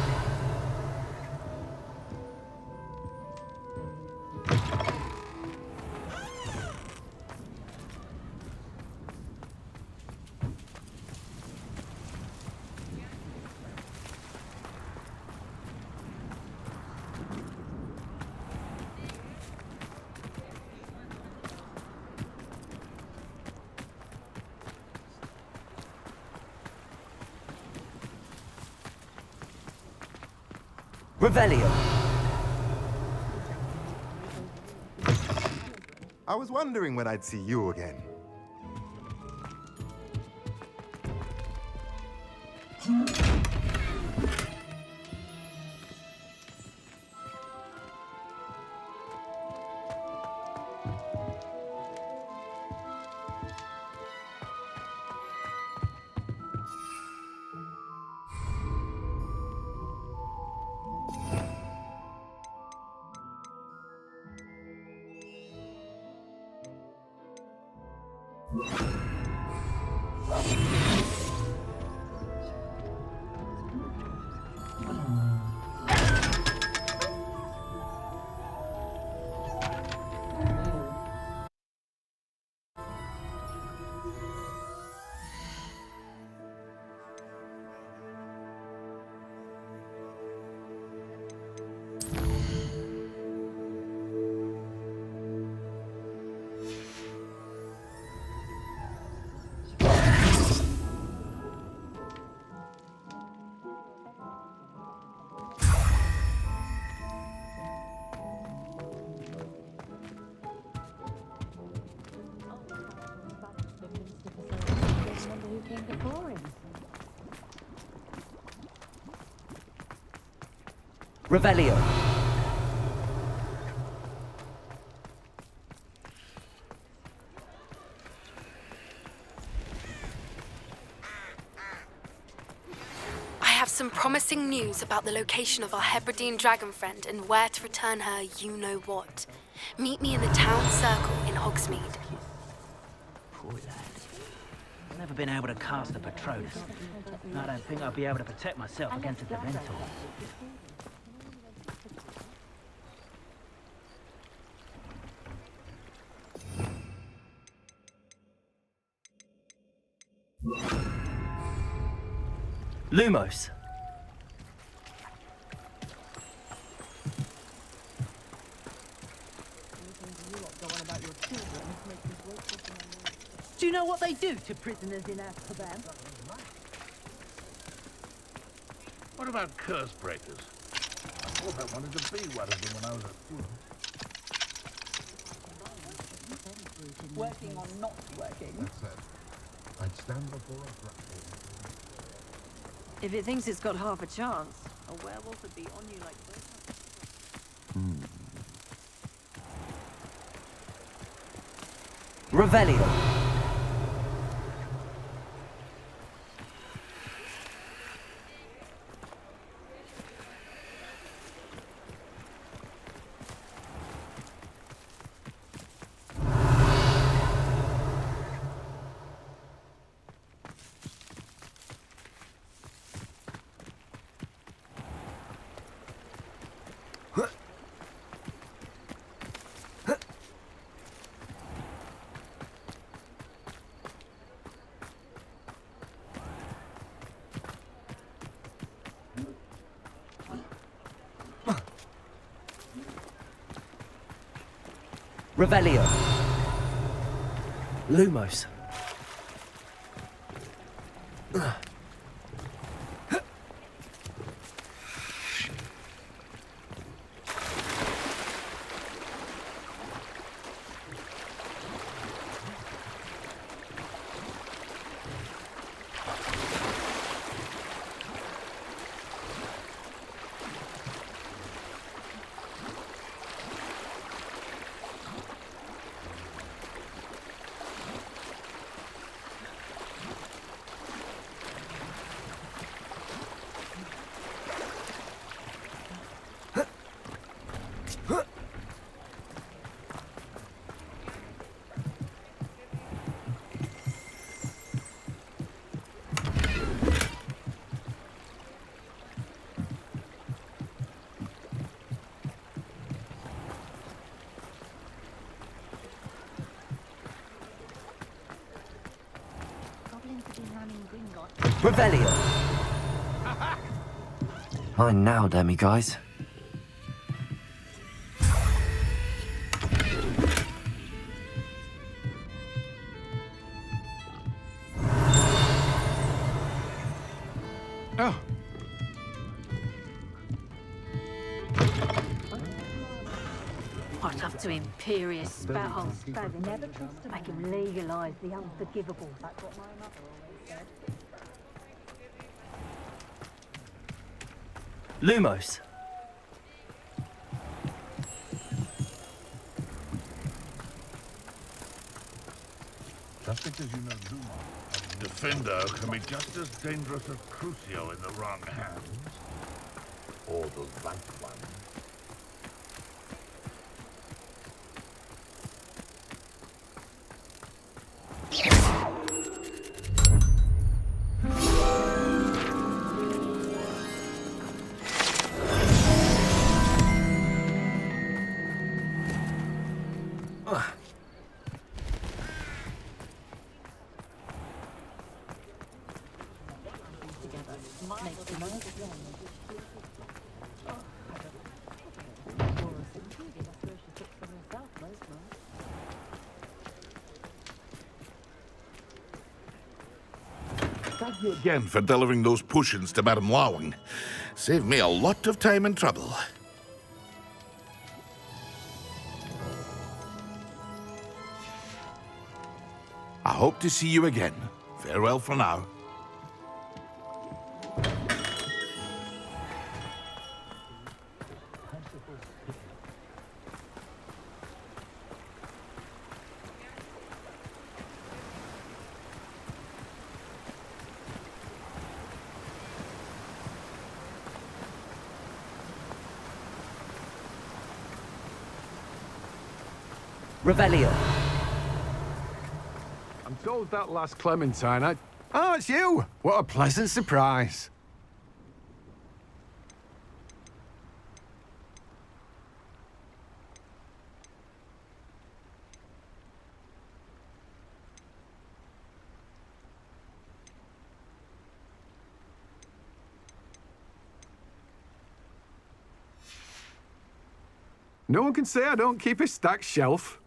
Revelio. I was wondering when I'd see you again. Revelio. I have some promising news about the location of our Hebridean dragon friend and where to return her you-know-what. Meet me in the town circle in Hogsmeade. Poor lad. I've never been able to cast a Patronus. I don't think I'll be able to protect myself against a Dementor. Lumos. Do you know what they do to prisoners in Azkaban? What about curse breakers? I thought I wanted to be one of them when I was a student. Working or not working. That's it. I'd stand before a bracket. If it thinks it's got half a chance, a werewolf would be on you like this. Revelio. Revelio. Lumos. Revelio. Mine now, Demi guys. Oh. What up to imperious spells? Make him legalise the unforgivable. That's what my mother always said. Lumos. Just because you know Lumos, Defender can be just as dangerous as Crucio in the wrong hands. Or the right one. Thank you again for delivering those potions to Madame Lawing. Saved me a lot of time and trouble. I hope to see you again. Farewell for now. Revelio. I'm told that last Clementine, Oh, it's you! What a pleasant surprise. No one can say I don't keep a stacked shelf.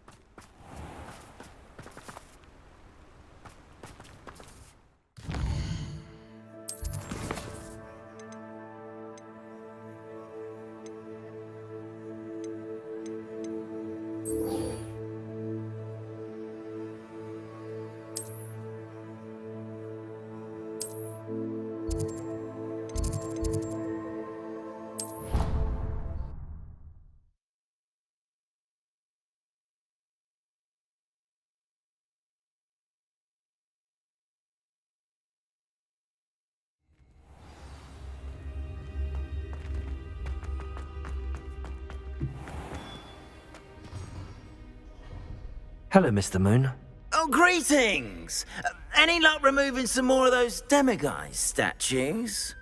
Hello, Mr. Moon. Oh, greetings! Any luck removing some more of those demiguise statues?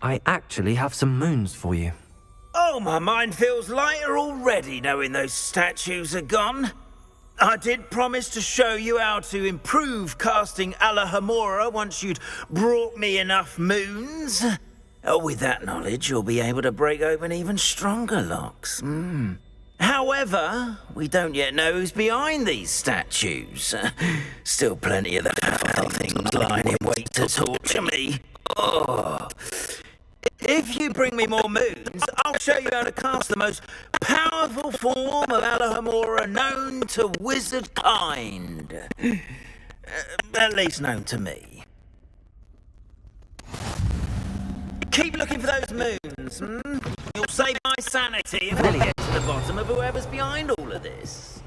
I actually have some moons for you. Oh, my mind feels lighter already knowing those statues are gone. I did promise to show you how to improve casting Alahamora once you'd brought me enough moons. Oh, with that knowledge, you'll be able to break open even stronger locks. However, we don't yet know who's behind these statues. Still plenty of the foul things lying in wait to torture me. Oh. If you bring me more moons, I'll show you how to cast the most powerful form of Alahamora known to wizard kind. At least known to me. Keep looking for those moons, You'll save my sanity if we get to the bottom of whoever's behind all of this.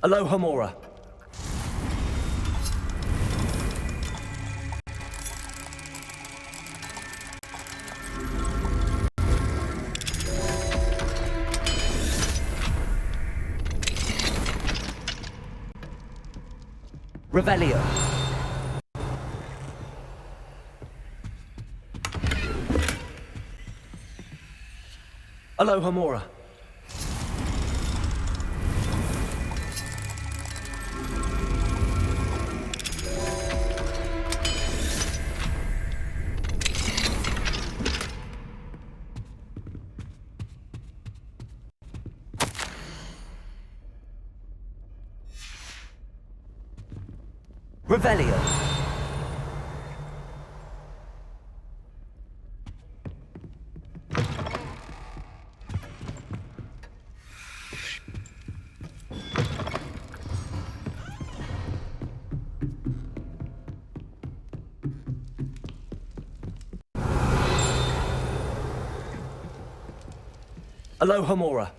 Alohomora. Revelio. Alohomora. Revelio. Alohomora.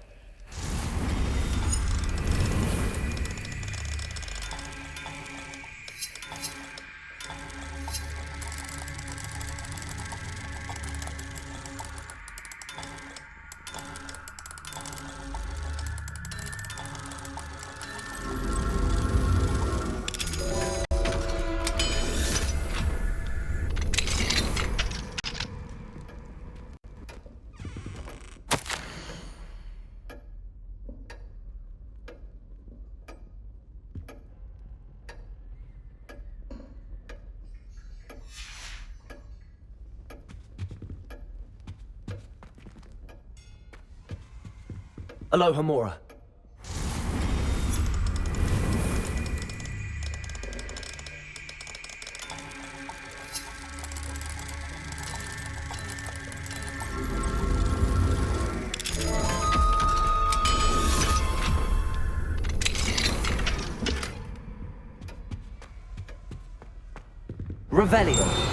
Alohomora. Revelio.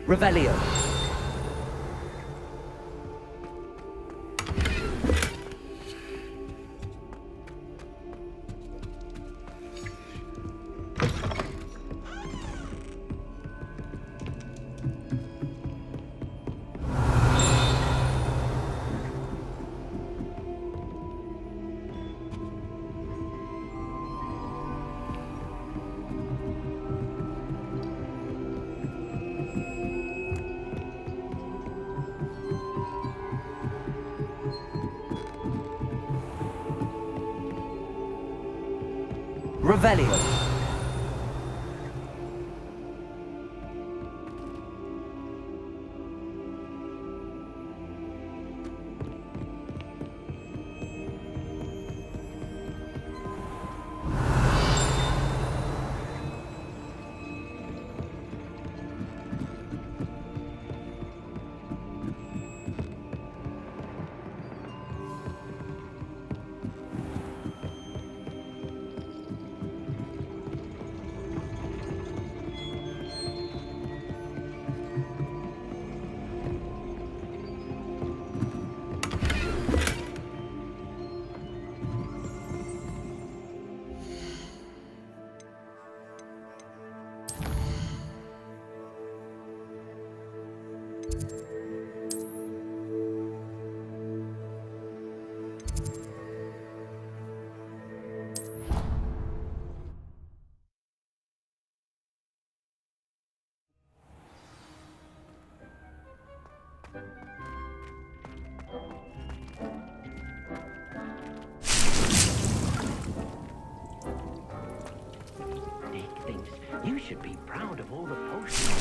Revelio. Revelio. Dick thinks you should be proud of all the potions.